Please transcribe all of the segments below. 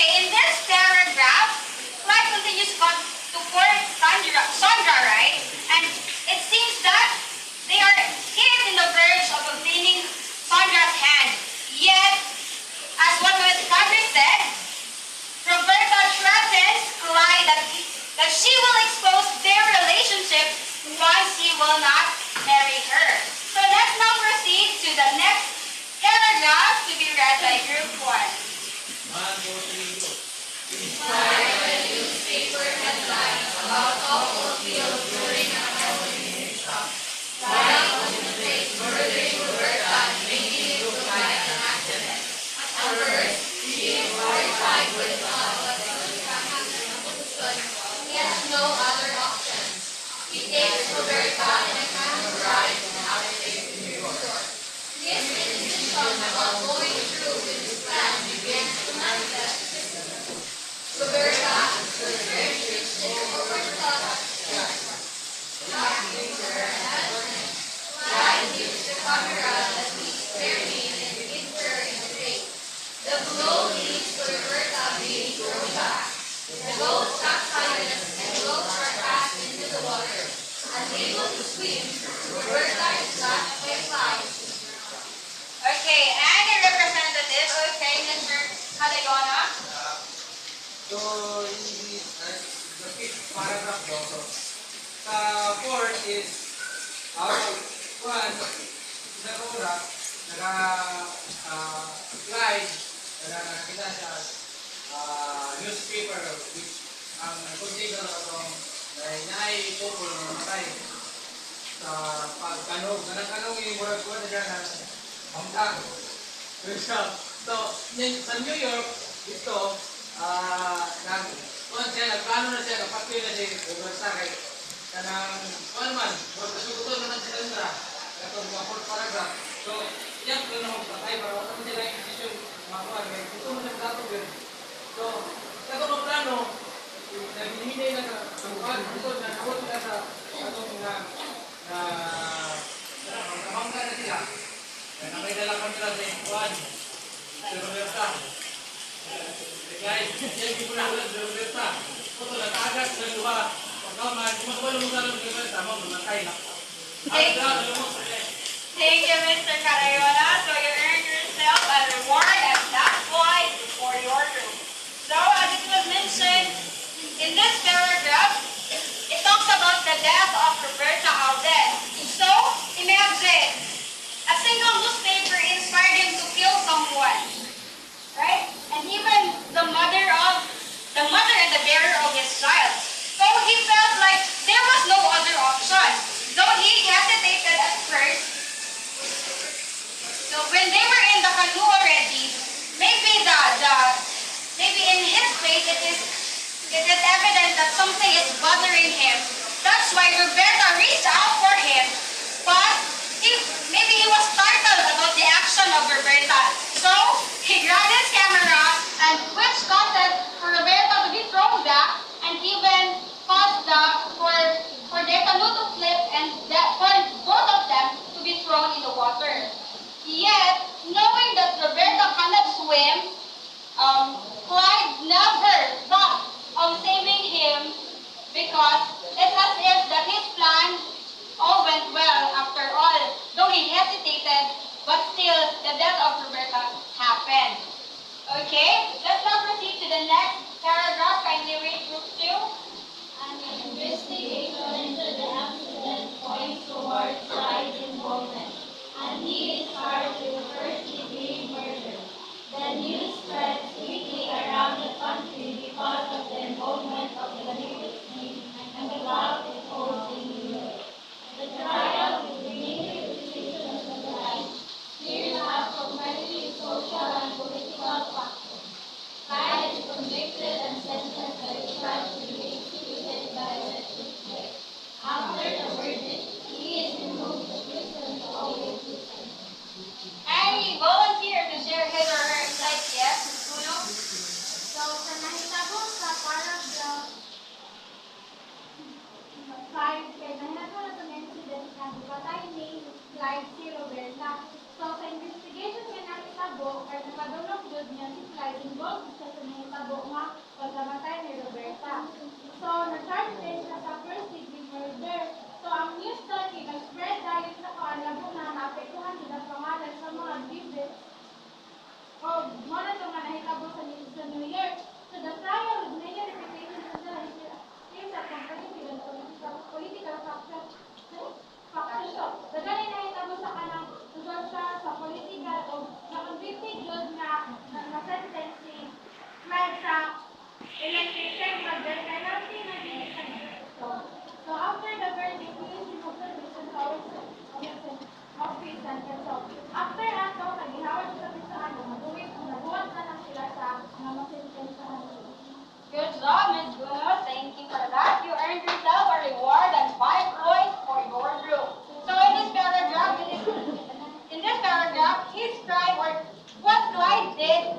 Okay, in this paragraph, Clyde continues to court Sandra, right? And it seems that they are hit in the verge of obtaining Sandra's hand. Yet, as what Padre said, Roberta threatens Clyde that she will expose their relationship once he will not marry her. So let's now proceed to the next paragraph to be read by Group 1. 1, 2, 3, go. Inspired by newspaper headlines about awful fields during a Halloween shop, Clyde contemplates murdering Roberta and making it look like an accident. At first, she is horrified with the thought that he has no other options. He takes Roberta in a camel ride to an outstate in New York. His indecision about going through with his plan begins to manifest. Roberta, the church reached in Roberta, asking for her enhancement. Clyde used the camera that leads Mary and hits her in the face. The blow leads to Roberta being thrown back. The boat capsizes and floats are cast into the water. Unable to swim, Roberta is left by Clyde. Okay, and a representative. Okay, Mr. Hadayona. So, in the fifth paragraph daw, so, sa fourth is, one, sa una, Clyde, nakakita sa newspaper, which ang consider itong naay couple na namatay sa pagkanog. Nanakanog yung murag ko na dyan ng bangka. So, sa New York, ito, nagplano na siya, nagpapil na siya, Roberta kay kanang, ano man, magkasuguton naman si Sandra, itong mga fourth paragraph. So, yan ko na magpatay para wala naman sila yung desisyon makuha. Ito mo naglatog yun. So, ito mo plano, naghihinay na kabukan, ito na nakot na sa atong kamangka na sila. Kaya may dalakan sila sa Juan, si Roberta. Guys, yan yung pula-ulan si Roberta. Ito, nakaagad sa luha. Pagkaman, kung makabalo mo sa Roberta, mamatay na. Thank you, Mr. Carayona. So you earned yourself a reward at that point for your group. So as it was mentioned in this paragraph, it talks about the death of Roberta Alden. So imagine, a single newspaper inspired him to kill someone, right? And even the mother and the bearer of his child. So he felt like there was no other option. Though he hesitated at first, so when they were in the canoe already, maybe maybe in his face it is evident that something is bothering him. That's why Roberta reached out for him, but maybe he was startled about the action of Roberta. So he grabbed his camera and which caused for Roberta to be thrown back and even caused for their canoe to flip and for both of them to be thrown in the water. Yet, knowing that Roberta cannot swim, Clyde never thought of saving him because it's as if that his plan all went well after all. Though he hesitated, but still the death of Roberta happened. Okay, let's now proceed to the next paragraph. Kindly read group 2. An investigation into the accident points towards Clyde's involvement, and he is charged with first-degree murder. The news spreads quickly around the country because of the involvement of the Lewis team and the cloud it holds in New York. The trial will bring new decisions to light. Here have competitive social and political factors. Clyde is convicted and sentenced by the judge to be executed by electric chair. After the verdict, he is removed to prison to await his sentence. Any volunteer to share his or her insights yet? involved siya sa nahitabo nga pagkamatay ni Roberta. So, na-charge din siya sa first degree murder. So, ang news study nag-spread dahil sa kaalabo na naapektuhan sila pangalan sa mga bibit o muna ito nga nahitabo sa New York. So, the trial with major reputation sa sila is a company political faction. So, dagani nahitabo sa kanang tungkol siya sa politika o na-convicted yun na na-sentence si Clyde sa electrician murder penalty na dinitay. So after the verdict, he is removed from sa office and so after ato, nagihawad sa pisahan, nabuhat na lang sila sa mga masentensahan. Good job, Miss Bruno. Thank you for that. You earned yourself a reward and 5 points for your group. So in this paragraph, his crime or what Clyde did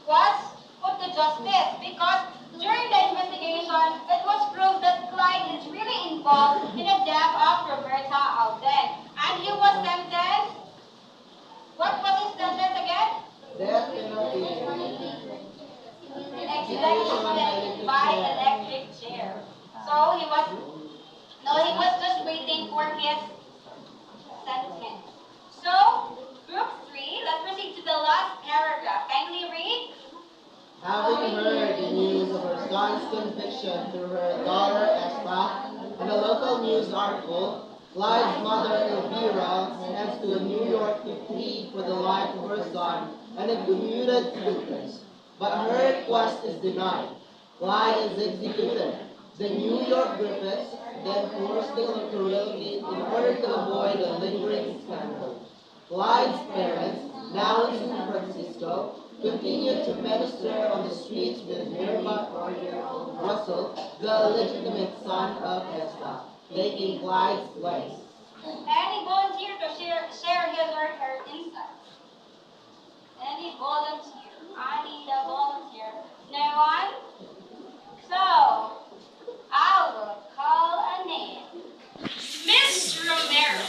was put to justice because during the investigation, it was proved that Clyde is really involved in the death of Roberta Alden. And he was sentenced. What was his sentence again? Death penalty. Execution by electric chair. So he was just waiting for his sentence. So, group 3, let's proceed to the last paragraph. Kindly read. Having heard the news of her son's conviction through her daughter Esther and a local news article, Clyde's mother Elvira heads to New York to plead for the life of her son and a commuted sentence. But her request is denied. Clyde is executed. The New York Griffiths then forced him to relocate in order to avoid a lingering scandal. Clyde's parents, now in San Francisco, continued to minister on the streets with nearby 4-year-old Russell, the illegitimate son of Esther, taking Clyde's place. Any volunteer to share his or her insights? Any volunteer? I need a volunteer. No one? So, I will call a name. Miss Romero.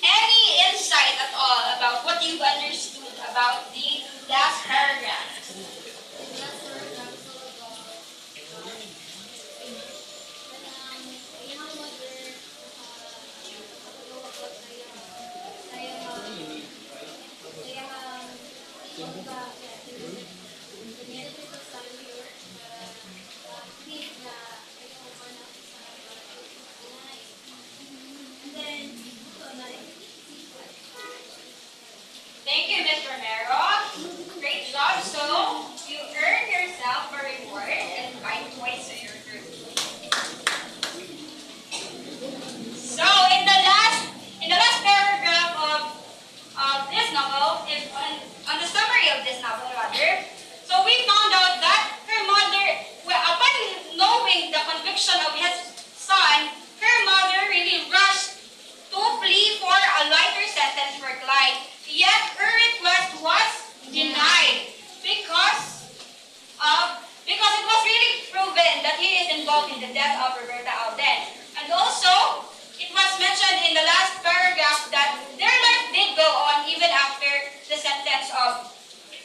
Any insight at all about what you've understood about the last paragraph? Thank you, Ms. Romero. Great job. So, you earned yourself a reward and 5 points to your group. So, in the last paragraph of this novel, is on the summary of this novel, rather. So, we found out that her mother, well, upon knowing the conviction of his son, her mother really rushed to plea for a lighter sentence for Clyde. Yet her request was denied because it was really proven that he is involved in the death of Roberta Alden. And also, it was mentioned in the last paragraph that their life did go on even after the sentence of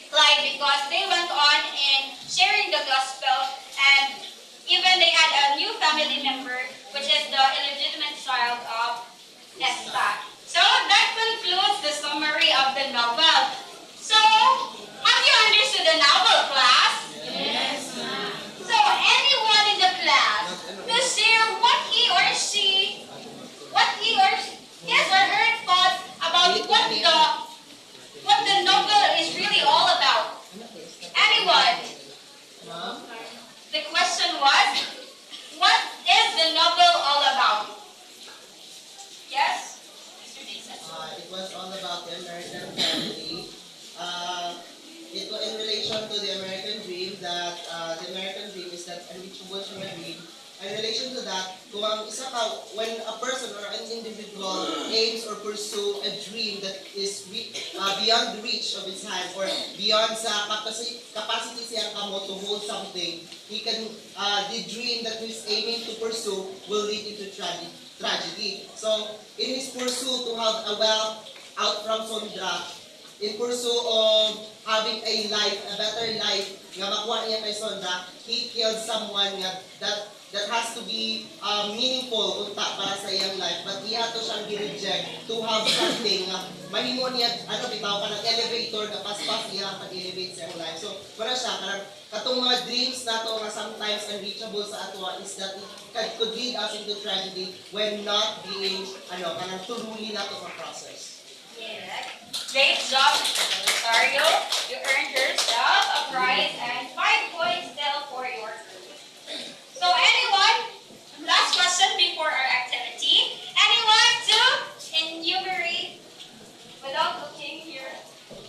Clyde because they went on in sharing the gospel and even they had a new family member, which is the illegitimate child of Esther. So that concludes the summary of the novel. So, have you understood the novel, class? Yes, ma'am. So, anyone in the class to share what he or his or her thoughts about what the novel is really all about? Anyone? Ma'am? The question was, what is the novel all about? Yes? Mr. Dreiser. It was all about the American family. It was in relation to the American dream that the American dream is that unreachable human dream. In relation to that, when a person or an individual aims or pursue a dream that is beyond the reach of his hand or beyond sa capacity siya kamo to hold something, the dream that he's aiming to pursue will lead into tragedy. So, in his pursuit to have a wealth out from Sondra, in pursuit of having a life, a better life, nga makuha niya kay Sonda, he killed someone nga that has to be meaningful unta para sa iyang life, but iya to siyang gi-reject to have something nga mahimo niya, bitaw ka ng elevator nga paspas iya pag-elevate sa iyang life. So, para siya, katong mga dreams nato nga sometimes unreachable sa atwa is that it could lead us into tragedy when not being, kanang truly nato ma-process. Yeah. Great job, Mr. Rosario. You earned yourself a prize and 5 points still for your group. So anyone, last question before our activity. Anyone to enumerate without looking here?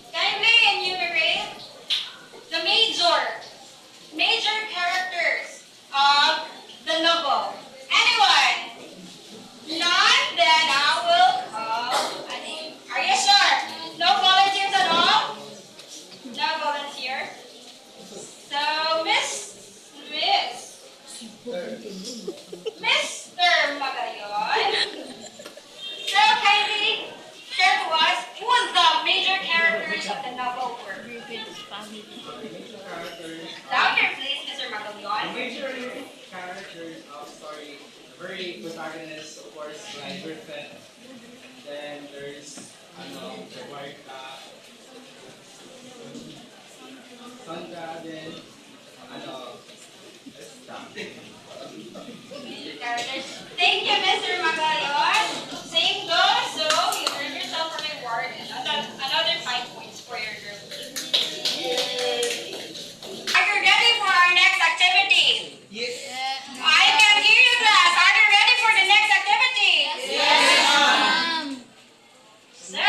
Kindly enumerate the major characters of the novel. Anyone? None? Then I will call a name. Are you sure? No volunteers at all? No volunteer? So, Mr. Magayon. So, kindly share to us who was the major characters of the novel work. Louder, please, Mr. Magayon. Major characters of story, very protagonist, of course, like Griffin. Then there's the white Sandra, then Characters. Thank you, Mr. Magayon. Same goes, so you earned yourself a reward and another 5 points for your group. Are you ready for our next activity? Yes. I can hear you, class. Are you ready for the next activity? So,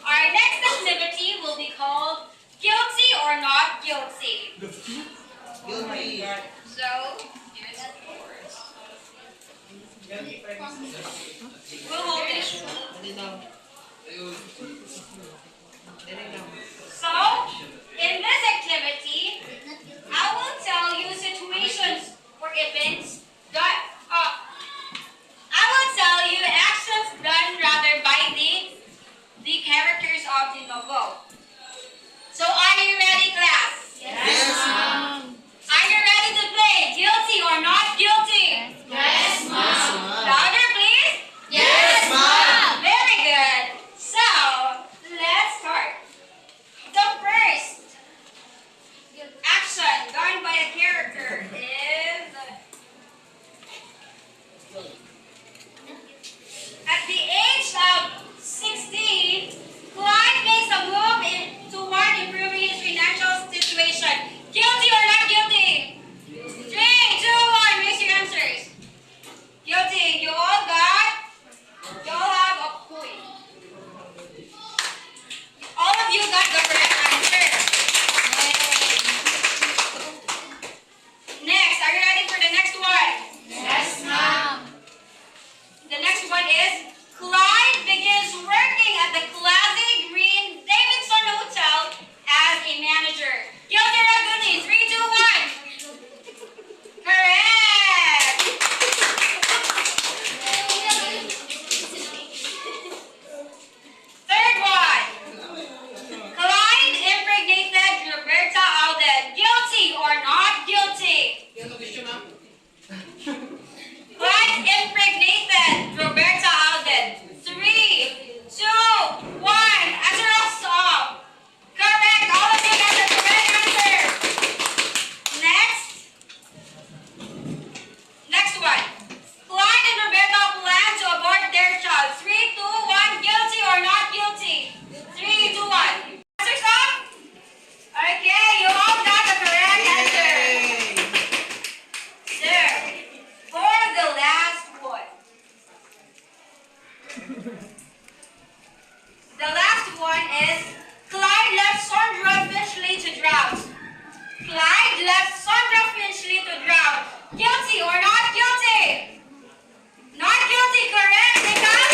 our next activity will be called Guilty or Not Guilty. Guilty. So, here's the board. We'll hold this. So, in this activity, I will tell you situations or events done. I will tell you actions done rather by the characters of the novel. So, are you ready, class? Yes, ma'am. Are you ready to play guilty or not guilty? Yes, ma'am. Louder, please. Yes, ma'am. Very good. So, let's start. The first action done by a character is at the age of 16, Clyde makes a move toward improving his financial situation. Guilty or not guilty? 3, 2, 1, raise your answers. Guilty. You all have a point. All of you got the correct answer. Next, are you ready for the next one? Yes, ma'am. The next one is Clyde begins working at the classy green Davidson Hotel as a manager. Guilty or not guilty? 3, 2, 1. Correct. Third one. Clyde impregnated Roberta Alden. Guilty or not guilty? Clyde impregnated Roberta Alden. 3, 2, 1. Answer us all. Correct. All of you got the correct answer. Next one. Clyde and Roberta plan to abort their child. 3, 2, 1. Guilty or not guilty? 3, 2, 1. Answers up? Okay, you all got the correct answer. So, for the last one. The last one is Clyde left Sandra Finchley to drown. Clyde left Sandra Finchley to drown. Guilty or not guilty? Not guilty, correct? Because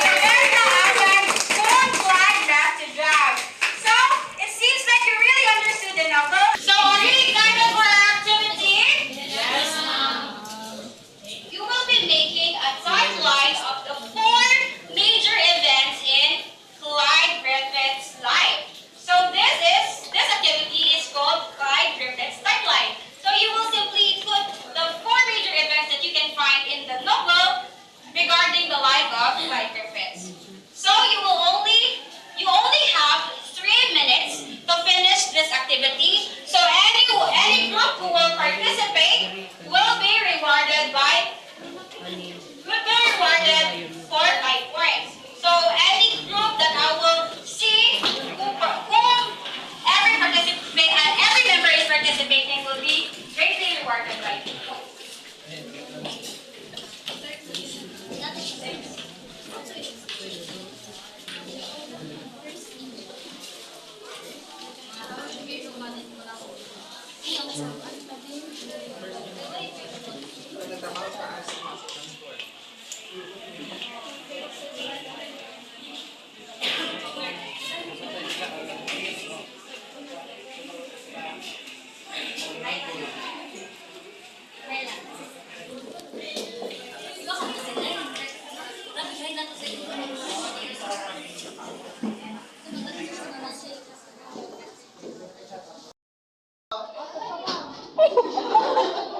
Roberta Alden whom Clyde left to drown. So, it seems like you really understood the novel. So, are you excited for our activity? Yes, ma'am. You will be making a timeline of the 4 major events in Clyde Griffith's life. So this is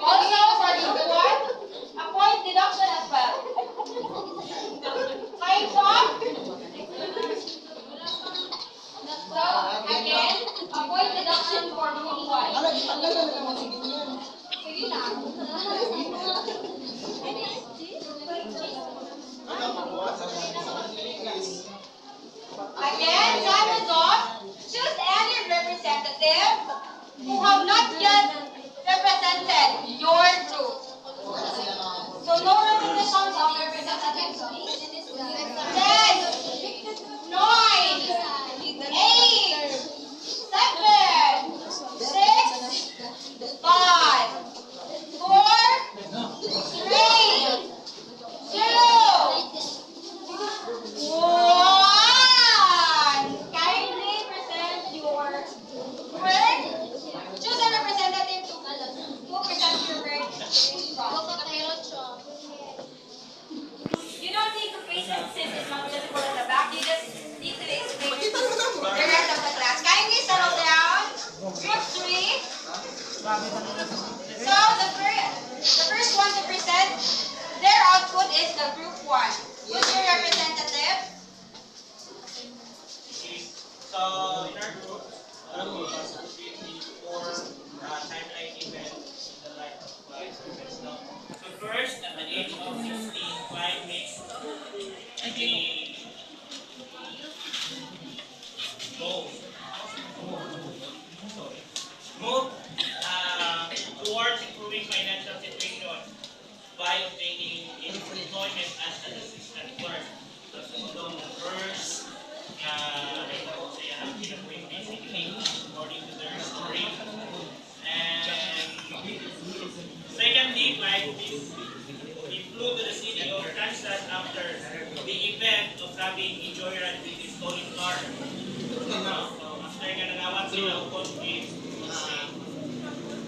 Also, for group one, avoid deduction as well. Time's up. So, again, avoid deduction for group one. Sige na. Again, time is up. Choose any representative who have not yet represented your group. So no repetitions of representatives. 10, 9, 8, 7, 6, 5, 4, 3, 2, 1. Kindly present your work. Choose a representative to present your work. You don't need to face it since it's not visible in the back. You just need to explain it to the rest of the class. Kindly settle down. Group 3. So the first one to present their output is the group 1. Who's your representative? So in our group, for timeline event in the life of Clyde. So first, at the age of 16, Clyde makes the goal. Move towards improving financial situation by obtaining employment as an assistant clerk. So first, basically according to their story. And secondly, like he flew to the city of Kansas after the event of having a joyride with his stolen car. So after nagawat sila upon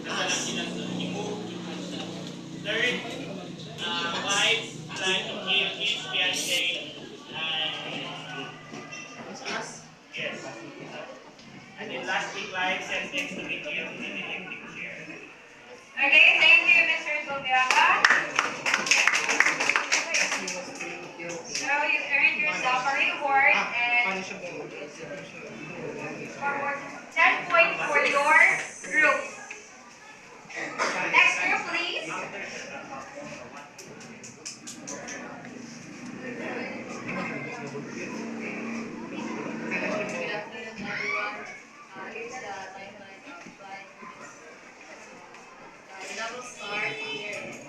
nasalang sila he moved to Kansas. Third, wife planned to kill his fiancé. Yes. And then lastly, Clyde sentenced to be killed in an electric chair. Okay, thank you, Mr. Sobiaga. So you earned yourself a reward and 10 points for your group. Next group, please. Good afternoon, everyone. Here's the timeline of Clyde. The novel start here with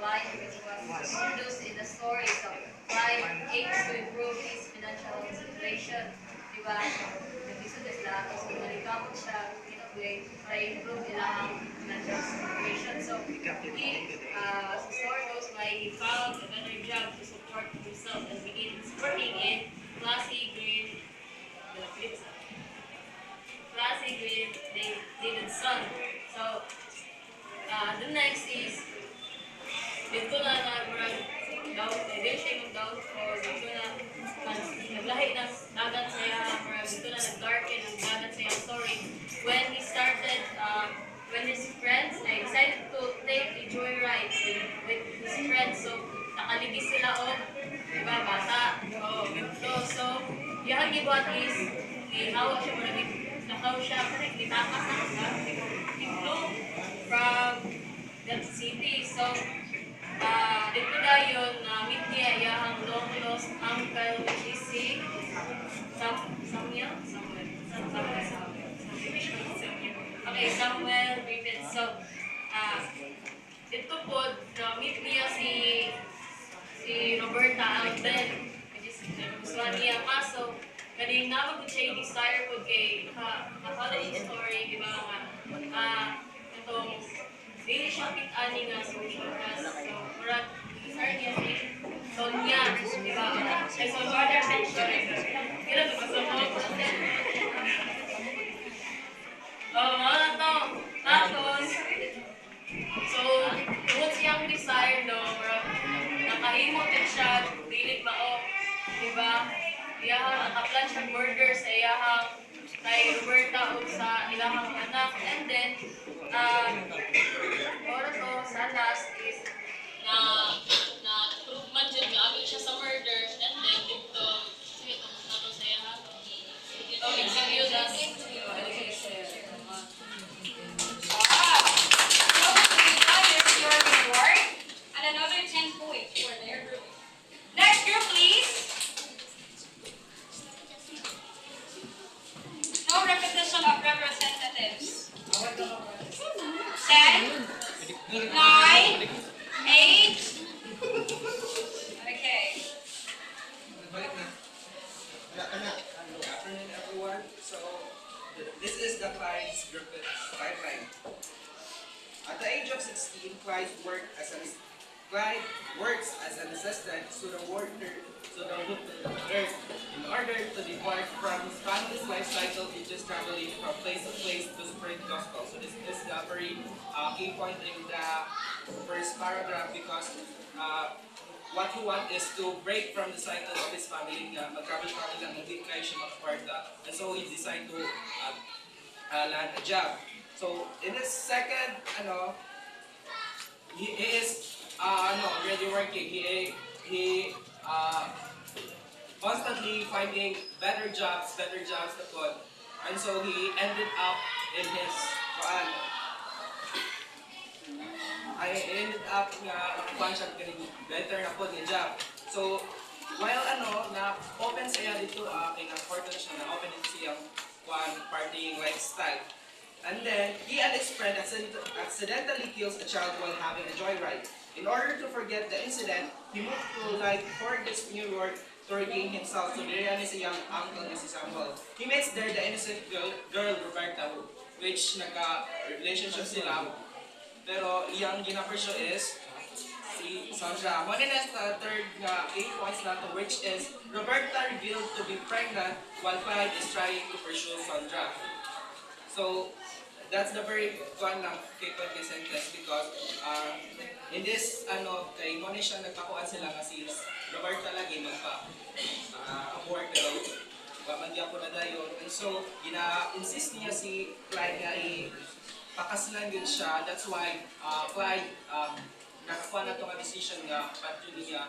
Clyde, which was introduced in the story. So Clyde aims to improve his financial situation. Diba? So, nag-isod sila. So, nalikamot siya in a way para improve ilang financial situation. So, as the story goes by, he found a better job to support himself and begins working in classy green David's son. So, the next is dito na nag-run down, dito siya yung downfall, dito na naglahi ng dagat sa iya, dito na nag-darken ang dagat sa iya story. When he started, when his friends excited to take a joyride with his friends, so nakaligi sila diba, bata, ganito. So, yung gibuhat is, ihawa siya mo nakaw siya, nitakas na siya, he flew from that city. So, dito na yun, meet niya iyahang long lost uncle, which is si Samuel. Okay, Samuel Griffith. So, dito po, meet niya si Roberta out there, which is gustuhan niya. Kaso, kaning naman po siya yung desire po kay ka-holiday story, di ba nga, dili siya fit-ani nga social class. So, murag, start niya si Sonia, di ba? Kay so, brother mention, kailan ito kasama? Mga to. Tapos, so, tungkol siyang desire, no, murag, nakahimot din siya, dili mao, di ba? Iyahang nakaplan siya murder sa iyahang kay Roberta o sa ilahang anak. And then, oro to, sa last is, na prove man dyan nga, abig siya sa murder, and then, dito, sige, itong nato sa iyahang, oh, execute us. Your reward and another 10 points for their group. Next group, please. No repetition of representatives. 10, 9, 8. Okay. Good afternoon, everyone. So, this is the Clyde's group timeline. At the age of 16, Clyde works as an assistant to the worker in order to depart from his family's life cycle. He just traveling from place to place to spread gospel. So this is the very key point in the first paragraph, because what he wants is to break from the cycle of his family. Mag-travel lang, hindi kayo siya makakwarta. And so he decided to land a job. So in his second, he is already working. He constantly finding better jobs na po. And so he ended up in his I ended up nakuha siya better na po niya job. So while na open siya dito kay important siya na open din siyang partying lifestyle. And then, he and his friend accidentally kills a child while having a joyride. In order to forget the incident, he moved to Fort Dix, New York to regain himself. So there is a young uncle na si Samuel. He meets there the innocent girl Roberta, which nagka-relationship sila. Pero iyang gina-pursue is si Sandra. One is the third key points na to, which is Roberta revealed to be pregnant while Clyde is trying to pursue Sandra. So, that's the very fun lang kay Pwede sentence, because in this, kay mo siya nagpakuan sila nga si Roberta lagi magpa-abort, pero magya po na dayon. And so, insist niya si Clyde nga ipakaslan din siya. That's why Clyde nakakuha na itong decision nga patuloy niya.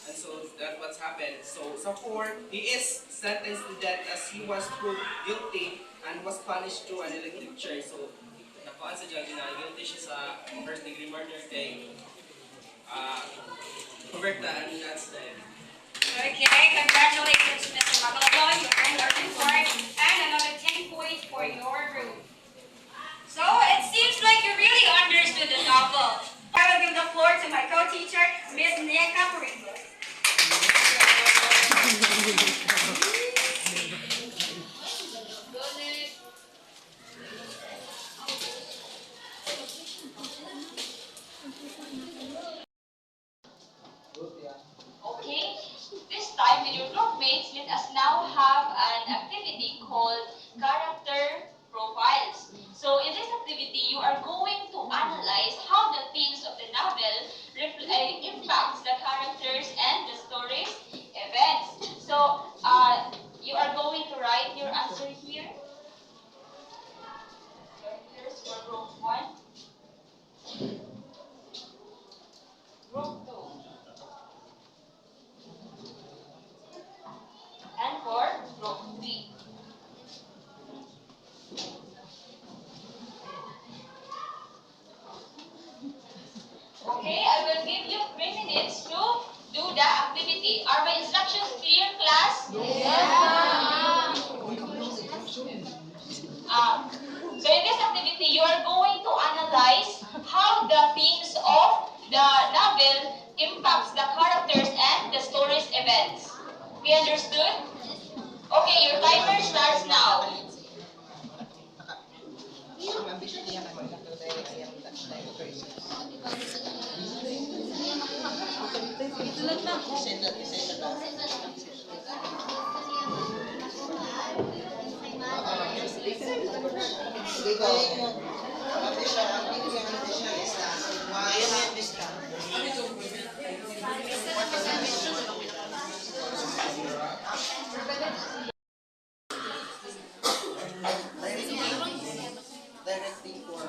And so, that's what's happened. So, sa 4, he is sentenced to death as he was proved guilty and was punished through an electric chair. So, nakuhaan sa judge na guilty siya sa first degree murder kay Roberta, and that's the end. Okay, congratulations, Mr. Magalon. You earned our reward and another 10 points for your group. So, it seems like you really understood the novel. I will give the floor to my co-teacher, Ms. Nika Puringo. Okay, this time with your groupmates, let us now have an activity called character profiles. So in this activity, you are going to analyze how the themes of the novel impacts the characters and the story's events. So you are going to write your answer here. Here's for group 1, group 2. And for group 3. Okay, I will give you 3 minutes to do the activity. Are my instructions clear, class? Yes. So in this activity, you are going to analyze how the themes of the novel impacts the characters and the story's events. We understood? Okay, your timer starts now. vision niya kay mag-tackle tayo iyang operations. Isulat na. Send na. Sige ko. Ang vision is why yung vision. Directly for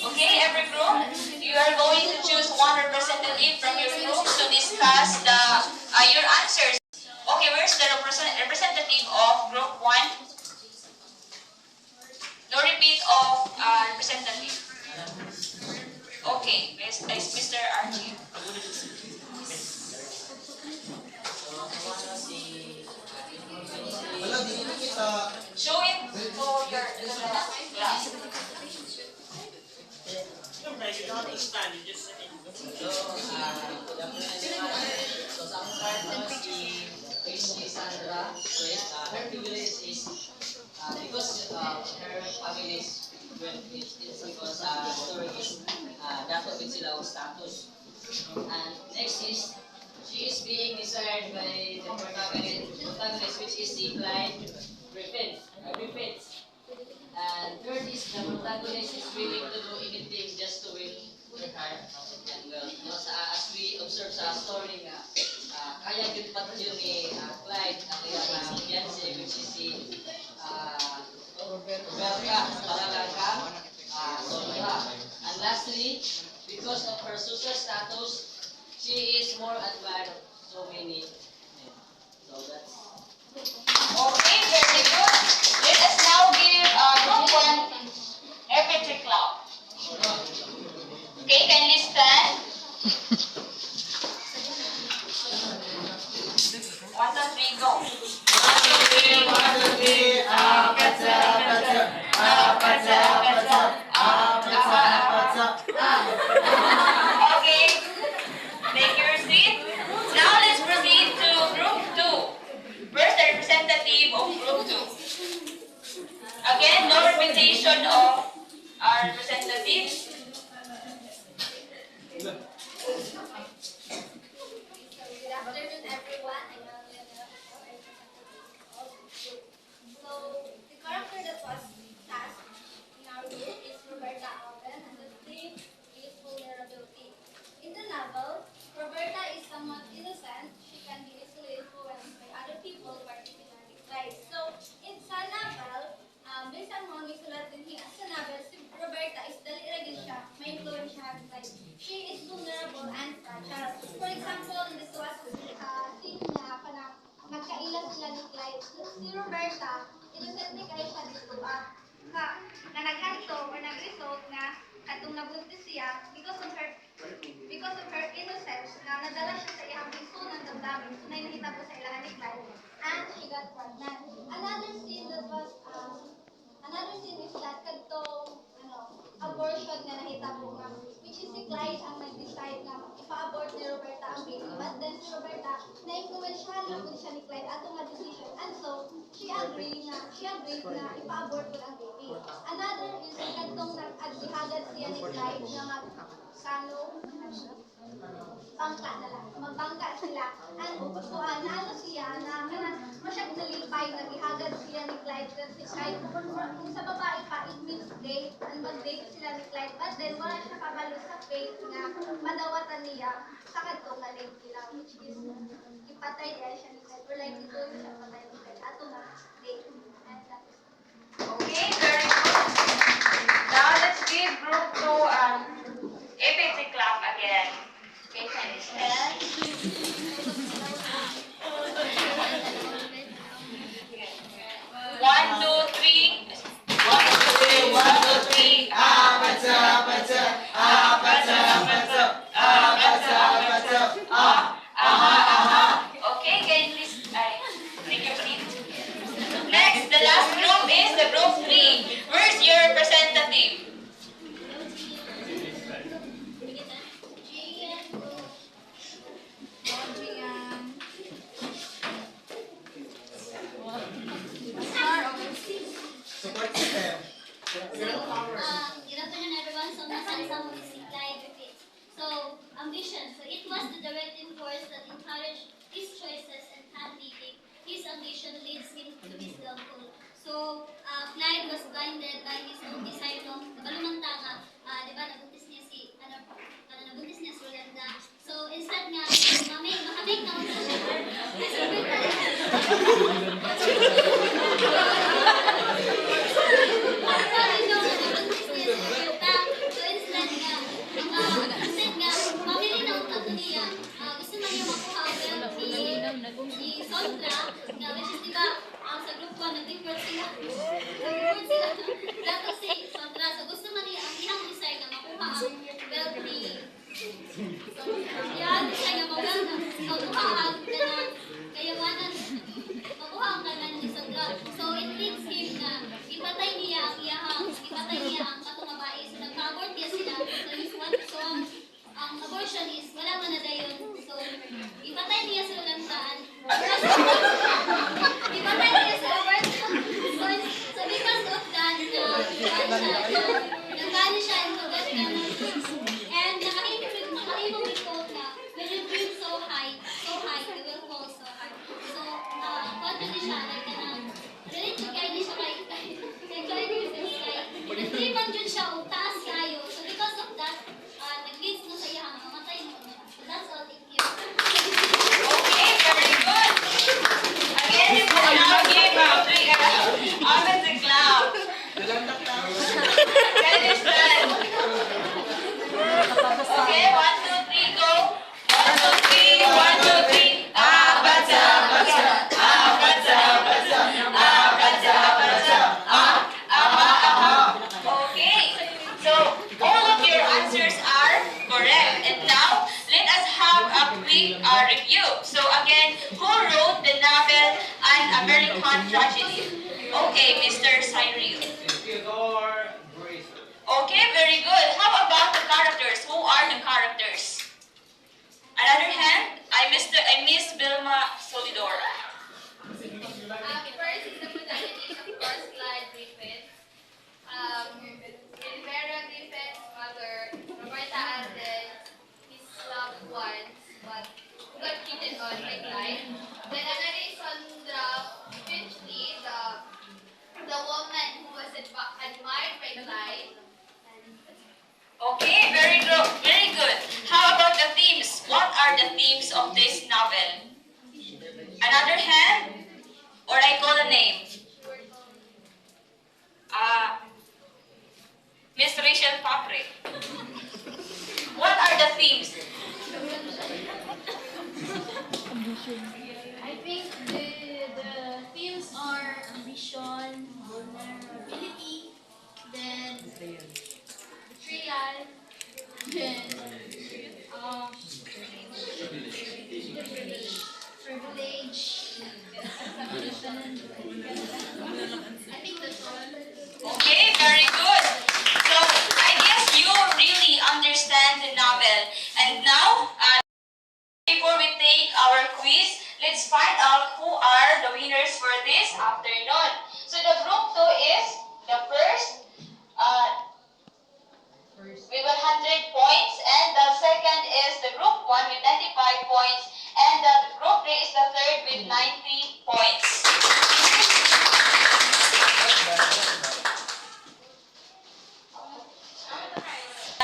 Okay, every group, you are going to choose one representative from your group to discuss your answers. Okay, where's the representative of group 1? No repeat of representative. Okay, is Mr. Archie. wala dito kita. Show it to your class. You don't stand, you just sit in. So, good afternoon everyone. So, sa akong part no, si Sandra, right? Her privilege is because her family is well, it's because story is dapat din sila ang status. And next is, she is being desired by the protagonist which is si Clyde Griffin. And third is the protagonist is willing to do anything just to win her heart. And well, no, as we observe sa story nga, kaya yun pa yun ni Clyde ang iyang fiancé which is si Roberta, pangalan ka, Sondra. And lastly, because of her social status, she is more admired of so many men. So that's Okay, very good. Let us now give group 1 every clap. Okay, kindly stand. 1, 2, 3, go. Okay, take your seat. Now let's proceed to group 2. Where's the representative of group 2? Again, no repetition of our representatives. Good afternoon, everyone. So, the character that was cast in our group is Roberta Alden, and the theme is vulnerability. In the novel, Roberta is somewhat innocent. She can be easily influenced by other people, particularly Clyde. So, in sa novel, bisan mo misulat din hiya sa novel, si Roberta is dali ra gyud siya, may influensyahan Clyde. She is vulnerable and fragile. For example, in this was scene niya na magkailas sila ni Clyde. Si Roberta, innocent kayo siya dito nga naghanto or nag-result nga katong nabuntis siya because of her innocence na nadala siya sa iyang piso ng damdamin so na nahitabo sa ilahan ni Clyde and she got pregnant. Another scene is that kadtong abortion nga nahitabo nga which is si Clyde ang nag-decide nga ipa-abort ni Roberta ang baby but then si Roberta na-influensyahan na po siya ni Clyde atong nga decision and so she agreed na ipa-abort po ang baby. Another is kadtong nag-agihagad siya ni Clyde na magbangka sila and naano siya na masyag nalipay nagihagad siya ni Clyde kasi kahit kung sa babae pa it means date and mag-date sila ni Clyde but then wala siya kabalo sa faith na madawatan niya sa kadtong nga date nila which is ipatay niya siya ni Clyde or like ito yung siya patay ni Clyde ato nga date and that is Okay, very good. Now let's give group 2 a clap again. Okay, kindly stand. 1, 2, 3. 1, 2, 3. Okay, kindly take your seat. Good afternoon, everyone. So, nasasama is implied with it. So, ambition. So, it was the directing force that encouraged his choices and hand-picking. His ambition leads him to his downfall. So, Clyde was blinded by his own desire ng balumantanga. Di ba, nabuntis niya nabuntis niya si Rolanda. So, instead nga, makamake na sa So it leads him na ipatay niya ang katong babae. So nagka-abort niya sila. So ang abortion is wala man na dayon. So ipatay niya sa lantaan. Ipatay niya sa abortion. So because of that, nagkano siya and forgot ka na. And nakahimong report na when you dream so high, you will fall so hard. So, actually siya, like, relate kay ni siya kay hindi man dyan siya o taas kayo. So, because of that, nag-leads na sa iya, mamatay mo siya. So, that's all. Thank you. Okay, very good. Again, you will now give offensive the clap. That is done. Okay, 1, 2, 3, go. 1, 2, 3, 1, 2, 3. Abaza, baza, abaza, baza, abaza, baza, Okay, so all of your answers are correct. And now, let us have a quick review. So again, who wrote the novel An American Tragedy? Okay, Mr. Cyril. Theodore, Dreiser. Okay, very good. How about the characters? Who are the characters? Another hand, I miss Vilma Solidor. First is the protagonist, of course, Clyde Griffin. Rivera Griffin's mother, Roberta Alden, his loved ones, but who got cheated on by Clyde. Then another is Sandra Finchley, the woman who was admired by Clyde. Okay, very good. Very good. How about the themes? What are the themes of this novel? Another hand? Or I call a name? Miss Rachel Papre. What are the themes? I think the themes are ambition, vulnerability, then betrayal, then privilege. I think that's all. Okay, very good. So, I guess you really understand the novel. And now, before we take our quiz, let's find out who are the winners for this afternoon. So, the group 2 is the first with 100 points, and the second is the group 1 with 95 points, and the group 3 is the third with 90 points.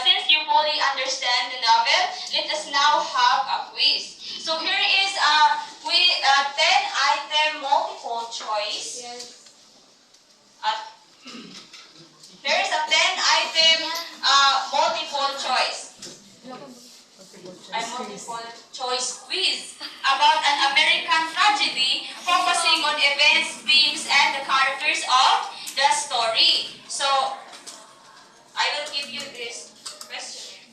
Since you fully understand the novel, let us now have a quiz. So here is a 10-item multiple choice. There is a 10-item multiple choice. A multiple choice quiz about an American tragedy focusing on events, themes, and the characters of the story. So, I will give you this questionnaire.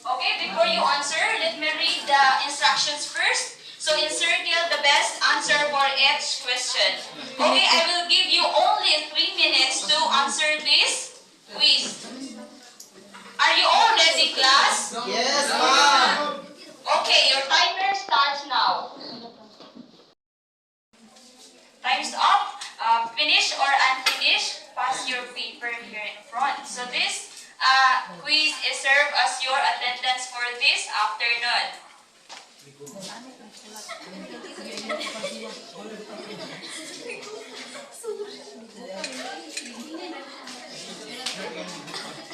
Okay, before you answer, let me read the instructions first. So encircle the best answer for each question. Okay, I will give you only 3 minutes to answer this quiz. Are you all ready, class? Yes, ma'am. Okay, your timer starts now. So this quiz is served as your attendance for this afternoon.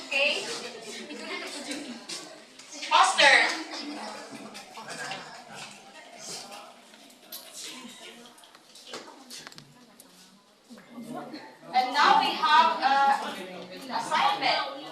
Okay? Foster. And now we have assignment.